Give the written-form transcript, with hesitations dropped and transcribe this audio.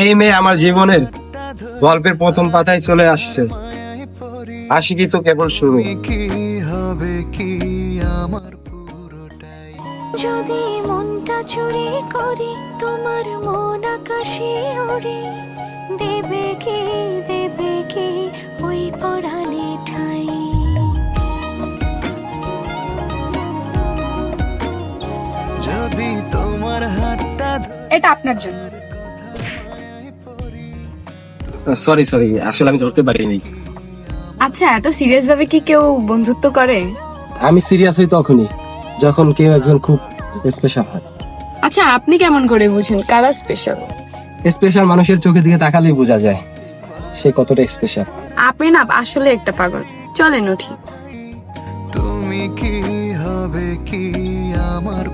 এই মেয়ে আমার জীবনের গল্পের প্রথম পাতায় চলে আসছে। আশিকি তো কেবল শুরু। কি হবে কি আমার পুরোটাই যদি মনটা চুরি করি তোমার মন আকাশে ওড়ে, দেবে কি ওই পরাণে ঠাই। যদি তোমার হাতটা এটা আপনার জন্য। সরি আসলে আমি ধরতে পারিনি। আচ্ছা, এত সিরিয়াস ভাবে কি কেউ বন্ধুত্ব করে? আমি সিরিয়াস হই তখনই যখন কেউ একজন খুব স্পেশাল হয়। আচ্ছা, আপনি কেমন করে বুঝেন কারা স্পেশাল? স্পেশাল মানুষের চোখের দিকে তাকালেই বোঝা যায় সে কতটা স্পেশাল। আপনি না আসলে একটা পাগল। চলেন উঠি। তুমি কি হবে কি আমার